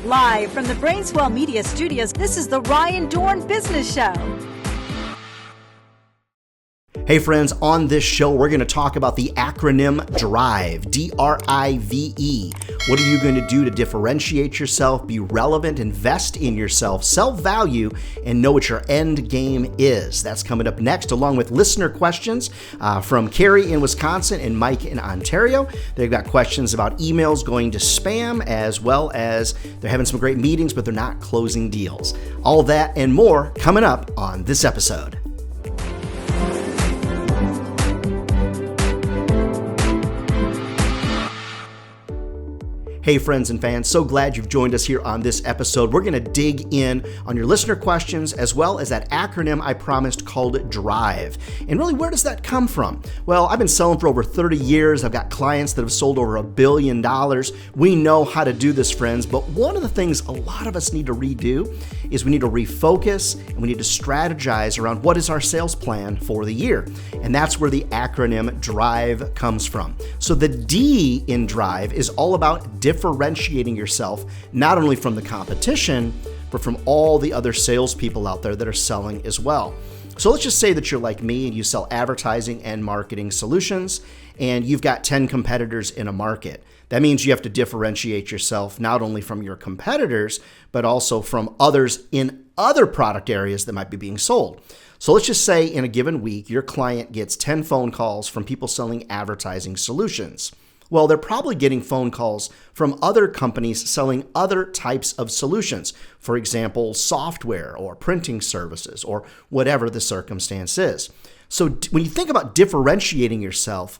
Live from the Brainswell Media Studios, this is the Ryan Dohrn Business Show. Hey friends, on this show, we're going to talk about the acronym DRIVE, D-R-I-V-E. What are you going to do to differentiate yourself, be relevant, invest in yourself, self-value, and know what your end game is? That's coming up next, along with listener questions from Carrie in Wisconsin and Mike in Ontario. They've got questions about emails going to spam, as well as they're having some great meetings, but they're not closing deals. All that and more coming up on this episode. Hey friends and fans, so glad you've joined us here on this episode. We're going to dig in on your listener questions as well as that acronym I promised called DRIVE. And really, where does that come from? Well, I've been selling for over 30 years. I've got clients that have sold over $1 billion. We know how to do this, friends, but one of the things a lot of us need to redo is we need to refocus and we need to strategize around what is our sales plan for the year. And that's where the acronym DRIVE comes from. So the D in DRIVE is all about differentiating yourself, not only from the competition, but from all the other salespeople out there that are selling as well. So let's just say that you're like me and you sell advertising and marketing solutions, and you've got 10 competitors in a market. That means you have to differentiate yourself not only from your competitors, but also from others in other product areas that might be being sold. So let's just say in a given week, your client gets 10 phone calls from people selling advertising solutions. Well, they're probably getting phone calls from other companies selling other types of solutions. For example, software or printing services or whatever the circumstance is. So when you think about differentiating yourself,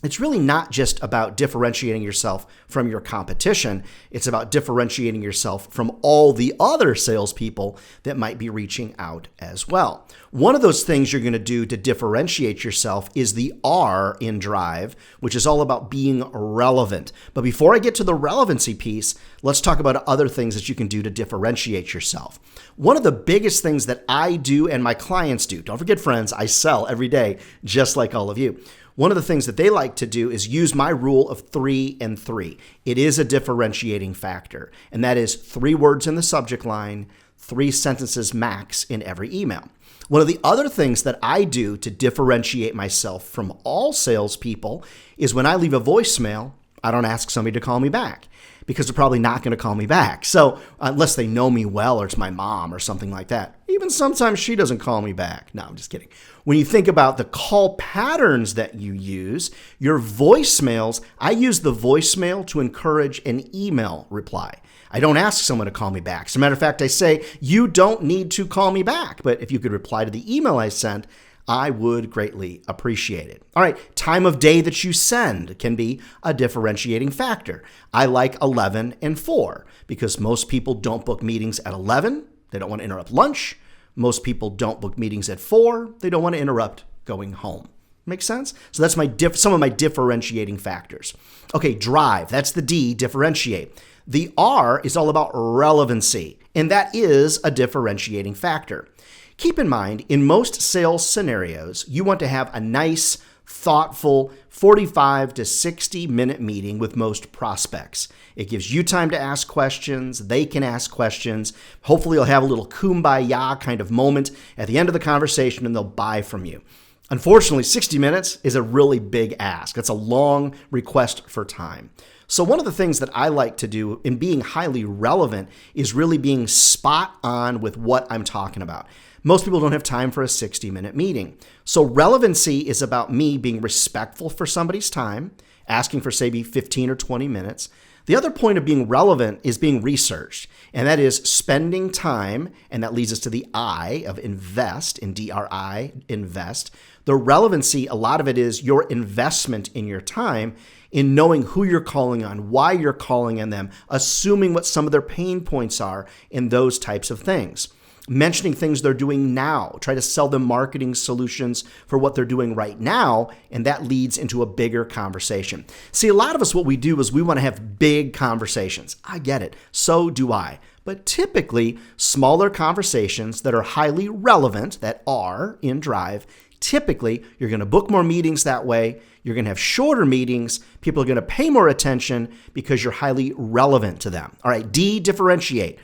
it's really not just about differentiating yourself from your competition. It's about differentiating yourself from all the other salespeople that might be reaching out as well. One of those things you're going to do to differentiate yourself is the R in DRIVE, which is all about being relevant. But before I get to the relevancy piece, let's talk about other things that you can do to differentiate yourself. One of the biggest things that I do and my clients do, don't forget friends, I sell every day just like all of you. One of the things that they like to do is use my rule of 3 and 3. It is a differentiating factor, and that is 3 words in the subject line, 3 sentences max in every email. One of the other things that I do to differentiate myself from all salespeople is when I leave a voicemail, I don't ask somebody to call me back because they're probably not going to call me back. So unless they know me well or it's my mom or something like that, even sometimes she doesn't call me back. No, I'm just kidding. When you think about the call patterns that you use, your voicemails, I use the voicemail to encourage an email reply. I don't ask someone to call me back. As a matter of fact, I say, you don't need to call me back. But if you could reply to the email I sent, I would greatly appreciate it. All right, time of day that you send can be a differentiating factor. I like 11 and 4 because most people don't book meetings at 11. They don't want to interrupt lunch. Most people don't book meetings at 4. They don't want to interrupt going home. Make sense? So that's some of my differentiating factors. Okay, DRIVE, that's the D, differentiate. The R is all about relevancy, and that is a differentiating factor. Keep in mind, in most sales scenarios, you want to have a nice, thoughtful 45 to 60 minute meeting with most prospects. It gives you time to ask questions. They can ask questions. Hopefully you'll have a little kumbaya kind of moment at the end of the conversation and they'll buy from you. Unfortunately, 60 minutes is a really big ask. It's a long request for time. So one of the things that I like to do in being highly relevant is really being spot on with what I'm talking about. Most people don't have time for a 60-minute meeting. So relevancy is about me being respectful for somebody's time, asking for, say, 15 or 20 minutes. The other point of being relevant is being researched, and that is spending time, and that leads us to the I of invest, in DRI, invest. The relevancy, a lot of it is your investment in your time in knowing who you're calling on, why you're calling on them, assuming what some of their pain points are, and those types of things. Mentioning things they're doing now. Try to sell them marketing solutions for what they're doing right now, and that leads into a bigger conversation. See, a lot of us, what we do is we want to have big conversations. I get it. So do I. But typically, smaller conversations that are highly relevant, that are in DRIVE, Typically, you're going to book more meetings that way. You're going to have shorter meetings. People are going to pay more attention because you're highly relevant to them. All right, D, differentiate.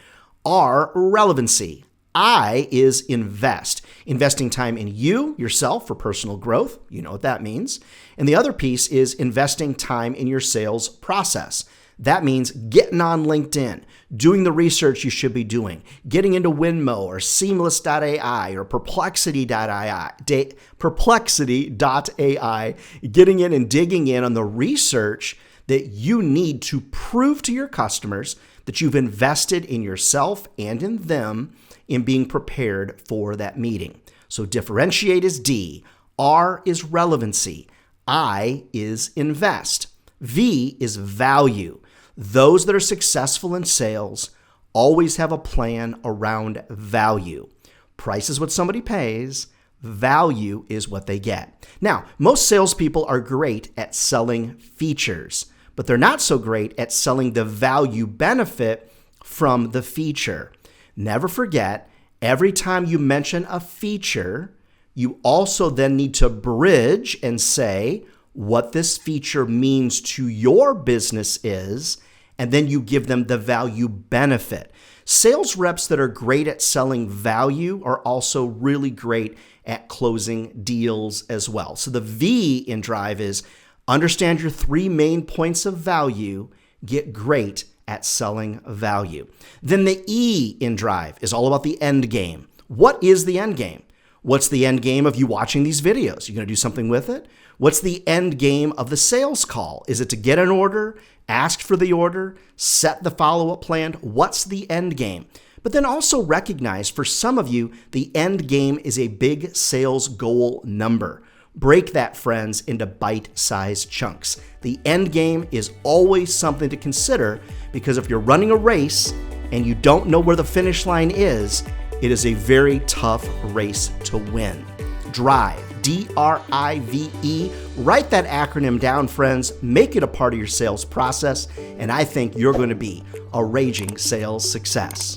R, relevancy. I is invest. Investing time in you, yourself, for personal growth. You know what that means. And the other piece is investing time in your sales process. That means getting on LinkedIn, doing the research you should be doing, getting into Winmo or Seamless.ai or Perplexity.ai, getting in and digging in on the research that you need to prove to your customers that you've invested in yourself and in them in being prepared for that meeting. So differentiate is D, R is relevancy, I is invest, V is value. Those that are successful in sales always have a plan around value. Price is what somebody pays. Value is what they get. Now, most salespeople are great at selling features, but they're not so great at selling the value benefit from the feature. Never forget, every time you mention a feature, you also then need to bridge and say what this feature means to your business is, and then you give them the value benefit. Sales reps that are great at selling value are also really great at closing deals as well. So the V in Drive is understand your 3 main points of value, get great at selling value. Then the E in Drive is all about the end game. What is the end game? What's the end game of you watching these videos? You going to do something with it? What's the end game of the sales call? Is it to get an order, ask for the order, set the follow-up plan? What's the end game? But then also recognize for some of you, the end game is a big sales goal number. Break that, friends, into bite-sized chunks. The end game is always something to consider because if you're running a race and you don't know where the finish line is, it is a very tough race to win. Drive, D-R-I-V-E. Write that acronym down, friends. Make it a part of your sales process, and I think you're going to be a raging sales success.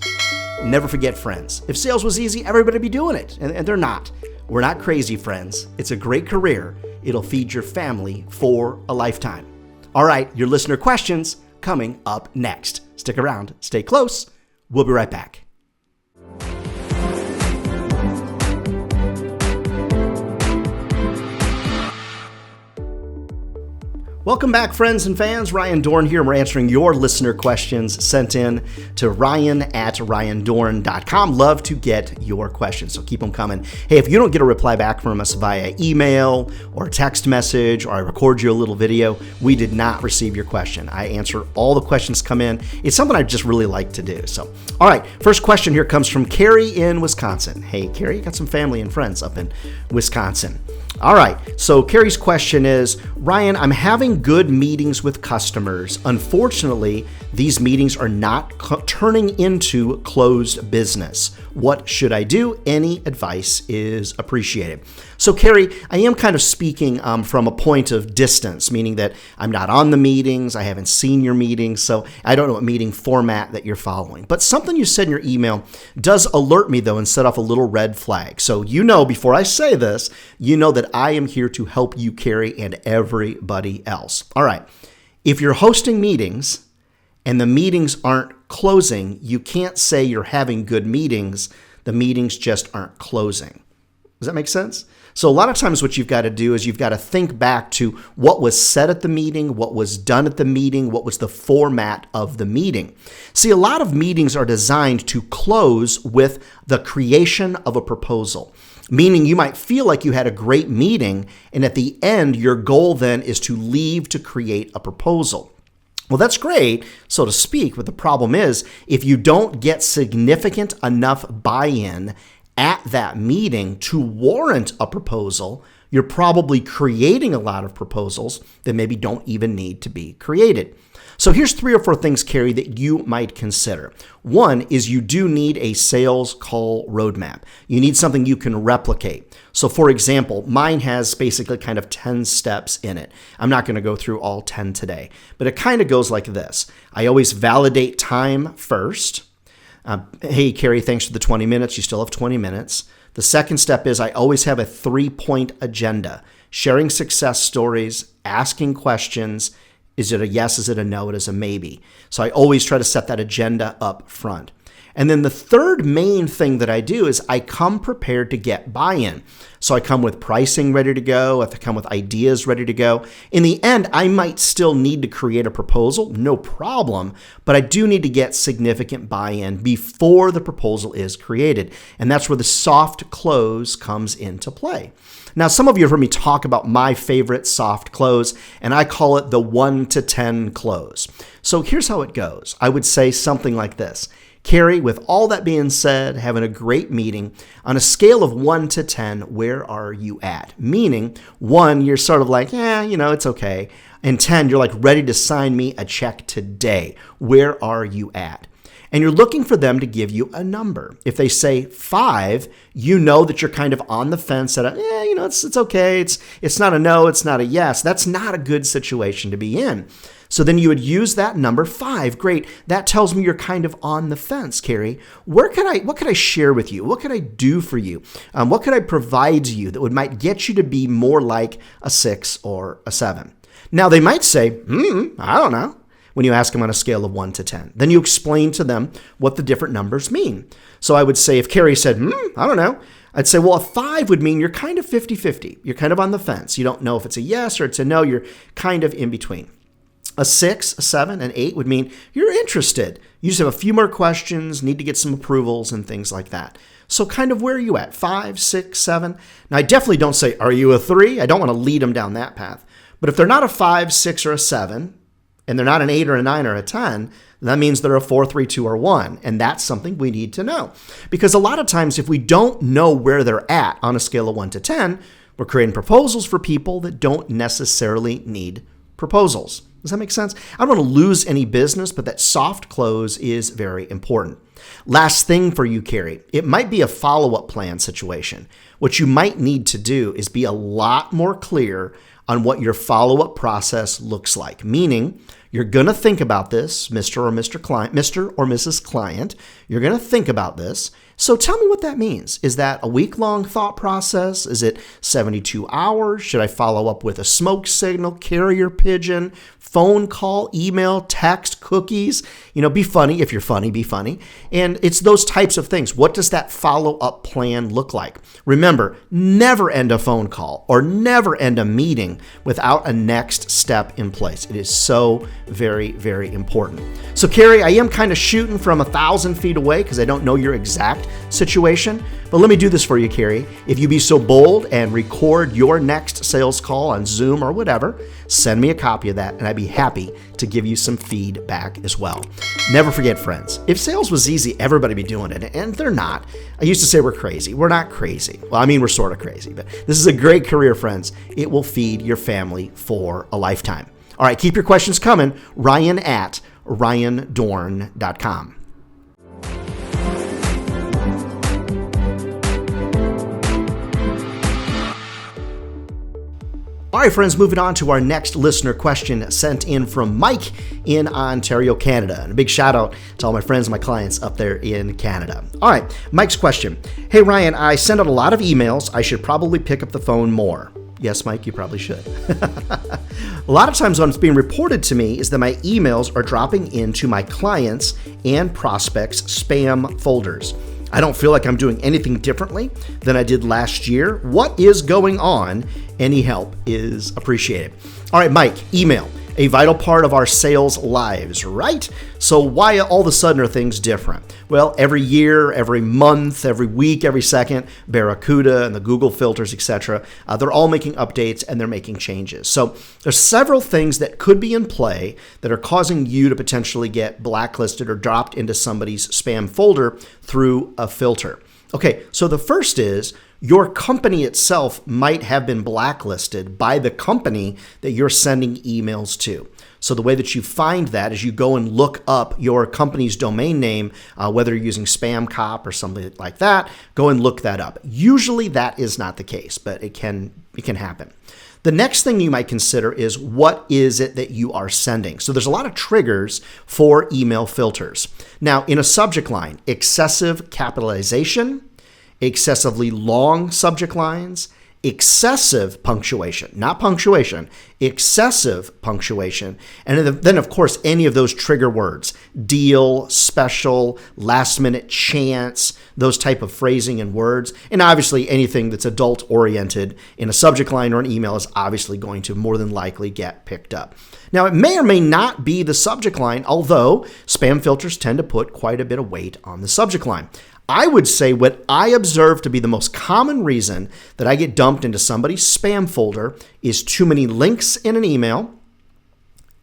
Never forget, friends, if sales was easy, everybody would be doing it, and they're not. We're not crazy, friends. It's a great career. It'll feed your family for a lifetime. All right, your listener questions coming up next. Stick around, stay close. We'll be right back. Welcome back, friends and fans. Ryan Dohrn here, and we're answering your listener questions sent in to ryan@ryandohrn.com. Love to get your questions, so keep them coming. Hey, if you don't get a reply back from us via email or a text message, or I record you a little video, we did not receive your question. I answer all the questions come in. It's something I just really like to do. So, all right, first question here comes from Carrie in Wisconsin. Hey, Carrie, you got some family and friends up in Wisconsin. All right, so Carrie's question is, Ryan, I'm having good meetings with customers. Unfortunately, these meetings are not turning into closed business. What should I do? Any advice is appreciated. So Carrie, I am kind of speaking from a point of distance, meaning that I'm not on the meetings, I haven't seen your meetings, so I don't know what meeting format that you're following. But something you said in your email does alert me, though, and set off a little red flag. So you know, before I say this, you know that I am here to help you, Carrie, and everybody else. All right, if you're hosting meetings and the meetings aren't closing, you can't say you're having good meetings. The meetings just aren't closing. Does that make sense? So a lot of times what you've got to do is you've got to think back to what was said at the meeting, what was done at the meeting, what was the format of the meeting. See, a lot of meetings are designed to close with the creation of a proposal, meaning you might feel like you had a great meeting, and at the end, your goal then is to leave to create a proposal. Well, that's great, so to speak, but the problem is if you don't get significant enough buy-in at that meeting to warrant a proposal, you're probably creating a lot of proposals that maybe don't even need to be created. So here's 3 or 4 things, Carrie, that you might consider. One is you do need a sales call roadmap. You need something you can replicate. So for example, mine has basically kind of 10 steps in it. I'm not going to go through all 10 today, but it kind of goes like this. I always validate time first. Hey, Carrie, thanks for the 20 minutes. You still have 20 minutes. The second step is I always have a 3-point agenda, sharing success stories, asking questions. Is it a yes? Is it a no? It is a maybe. So I always try to set that agenda up front. And then the third main thing that I do is I come prepared to get buy-in. So I come with pricing ready to go. I come with ideas ready to go. In the end, I might still need to create a proposal, no problem, but I do need to get significant buy-in before the proposal is created. And that's where the soft close comes into play. Now, some of you have heard me talk about my favorite soft close, and I call it the 1 to 10 close. So here's how it goes. I would say something like this. Carrie, with all that being said, having a great meeting, on a scale of 1 to 10, where are you at? Meaning, 1, you're sort of like, it's okay. And 10, you're like ready to sign me a check today. Where are you at? And you're looking for them to give you a number. If they say 5, you know that you're kind of on the fence that, it's okay. It's not a no, it's not a yes. That's not a good situation to be in. So then you would use that number 5. Great. That tells me you're kind of on the fence, Carrie. What could I share with you? What could I do for you? What could I provide to you that might get you to be more like a 6 or a 7? Now they might say, I don't know, when you ask them on a scale of 1 to 10. Then you explain to them what the different numbers mean. So I would say if Carrie said, I don't know, I'd say, well, a 5 would mean you're kind of 50-50. You're kind of on the fence. You don't know if it's a yes or it's a no. You're kind of in between. A 6, a 7, an 8 would mean you're interested. You just have a few more questions, need to get some approvals and things like that. So kind of where are you at? 5, 6, 7? Now, I definitely don't say, are you a 3? I don't want to lead them down that path. But if they're not a 5, 6, or a 7, and they're not an 8 or a 9 or a 10, that means they're a 4, 3, 2, or 1. And that's something we need to know. Because a lot of times if we don't know where they're at on a scale of 1 to 10, we're creating proposals for people that don't necessarily need proposals. Does that make sense? I don't want to lose any business, but that soft close is very important. Last thing for you, Carrie, it might be a follow-up plan situation. What you might need to do is be a lot more clear on what your follow-up process looks like, meaning you're going to think about this, Mr. or Mrs. Client. You're going to think about this. So tell me what that means. Is that a week-long thought process? Is it 72 hours? Should I follow up with a smoke signal, carrier pigeon, phone call, email, text, cookies? Be funny. If you're funny, be funny. And it's those types of things. What does that follow-up plan look like? Remember, never end a phone call or never end a meeting without a next step in place. It is so very, very important. So, Carrie, I am kind of shooting from 1,000 feet away because I don't know your exact situation. But let me do this for you, Carrie. If you be so bold and record your next sales call on Zoom or whatever, send me a copy of that and I'd be happy to give you some feedback as well. Never forget, friends, if sales was easy, everybody would be doing it, and they're not. I used to say we're crazy. We're not crazy. Well, I mean, we're sort of crazy, but this is a great career, friends. It will feed your family for a lifetime. All right, keep your questions coming. Ryan at RyanDohrn.com. All right, friends, moving on to our next listener question sent in from Mike in Ontario, Canada. And a big shout out to all my friends and my clients up there in Canada. All right, Mike's question. Hey, Ryan, I send out a lot of emails. I should probably pick up the phone more. Yes, Mike, you probably should. A lot of times what's being reported to me is that my emails are dropping into my clients' and prospects' spam folders. I don't feel like I'm doing anything differently than I did last year. What is going on? Any help is appreciated. All right, Mike, email, a vital part of our sales lives, right? So why all of a sudden are things different? Well, every year, every month, every week, every second, Barracuda and the Google filters, etc., they're all making updates and they're making changes. So there's several things that could be in play that are causing you to potentially get blacklisted or dropped into somebody's spam folder through a filter. Okay, so the first is your company itself might have been blacklisted by the company that you're sending emails to. So the way that you find that is you go and look up your company's domain name, whether you're using SpamCop or something like that, go and look that up. Usually that is not the case, but it can happen. The next thing you might consider is what is it that you are sending? So there's a lot of triggers for email filters. Now, in a subject line, excessive capitalization, excessively long subject lines, excessive punctuation, not punctuation, excessive punctuation. And then, of course, any of those trigger words, deal, special, last minute chance, those type of phrasing and words. And obviously anything that's adult oriented in a subject line or an email is obviously going to more than likely get picked up. Now, it may or may not be the subject line, although spam filters tend to put quite a bit of weight on the subject line. I would say what I observe to be the most common reason that I get dumped into somebody's spam folder is too many links in an email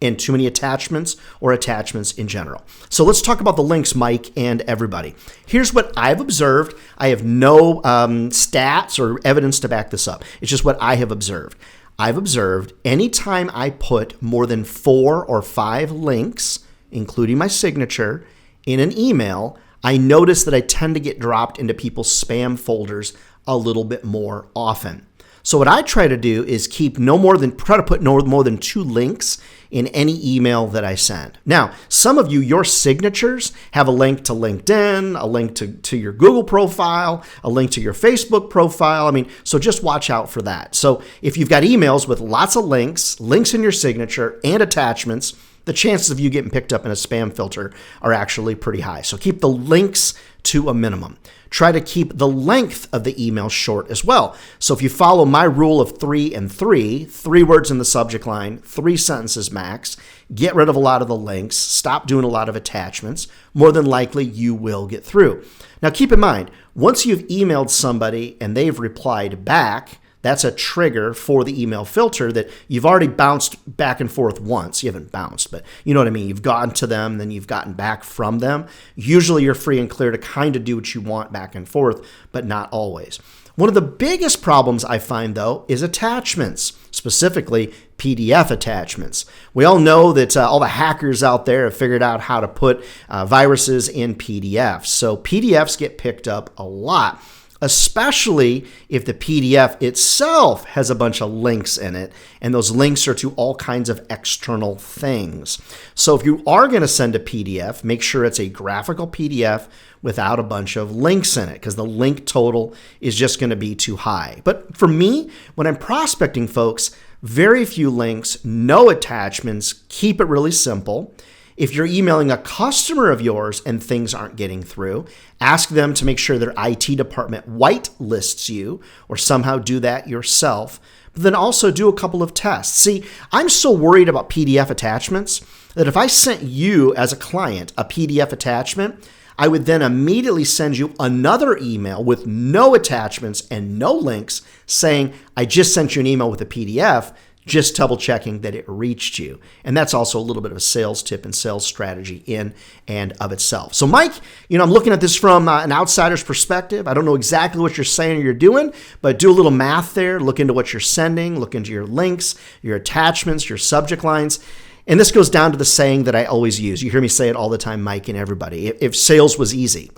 and too many attachments or attachments in general. So let's talk about the links, Mike and everybody. Here's what I've observed. I have no stats or evidence to back this up. It's just what I have observed. I've observed anytime I put more than 4 or 5 links, including my signature, in an email, I notice that I tend to get dropped into people's spam folders a little bit more often. So what I try to do is try to put no more than 2 links in any email that I send. Now, some of you, your signatures have a link to LinkedIn, a link to your Google profile, a link to your Facebook profile. So just watch out for that. So if you've got emails with lots of links in your signature and attachments, the chances of you getting picked up in a spam filter are actually pretty high. So keep the links to a minimum. Try to keep the length of the email short as well. So if you follow my rule of 3 and 3, 3 words in the subject line, 3 sentences max, get rid of a lot of the links, stop doing a lot of attachments, more than likely you will get through. Now keep in mind, once you've emailed somebody and they've replied back, that's a trigger for the email filter that you've already bounced back and forth once. You haven't bounced, but you know what I mean. You've gone to them, then you've gotten back from them. Usually you're free and clear to kind of do what you want back and forth, but not always. One of the biggest problems I find, though, is attachments, specifically PDF attachments. We all know that all the hackers out there have figured out how to put viruses in PDFs. So PDFs get picked up a lot, especially if the PDF itself has a bunch of links in it, and those links are to all kinds of external things. So if you are going to send a PDF, make sure it's a graphical PDF without a bunch of links in it, because the link total is just going to be too high. But for me, when I'm prospecting folks, very few links, no attachments, keep it really simple. If you're emailing a customer of yours and things aren't getting through, ask them to make sure their IT department whitelists you or somehow do that yourself. But then also do a couple of tests. See, I'm so worried about PDF attachments that if I sent you as a client a PDF attachment, I would then immediately send you another email with no attachments and no links saying, I just sent you an email with a PDF, just double checking that it reached you. And that's also a little bit of a sales tip and sales strategy in and of itself. So Mike, I'm looking at this from an outsider's perspective. I don't know exactly what you're saying or you're doing, but do a little math there. Look into what you're sending, look into your links, your attachments, your subject lines. And this goes down to the saying that I always use. You hear me say it all the time, Mike and everybody. If sales was easy,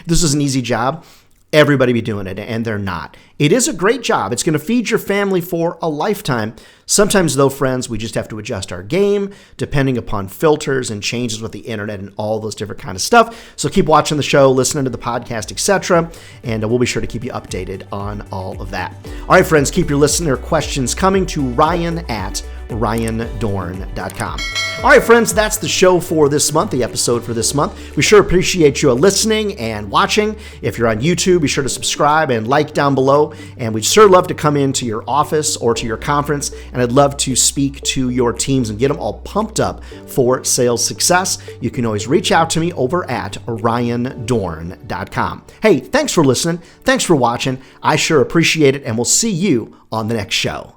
this is an easy job, everybody be doing it, and they're not. It is a great job. It's going to feed your family for a lifetime. Sometimes, though, friends, we just have to adjust our game depending upon filters and changes with the internet and all those different kind of stuff. So keep watching the show, listening to the podcast, etc., and we'll be sure to keep you updated on all of that. All right, friends, keep your listener questions coming to ryan@ryandohrn.com. All right, friends, that's the show for this month, the episode for this month. We sure appreciate you listening and watching. If you're on YouTube, be sure to subscribe and like down below. And we'd sure love to come into your office or to your conference, and I'd love to speak to your teams and get them all pumped up for sales success. You can always reach out to me over at ryandohrn.com. Hey, thanks for listening. Thanks for watching. I sure appreciate it, and we'll see you on the next show.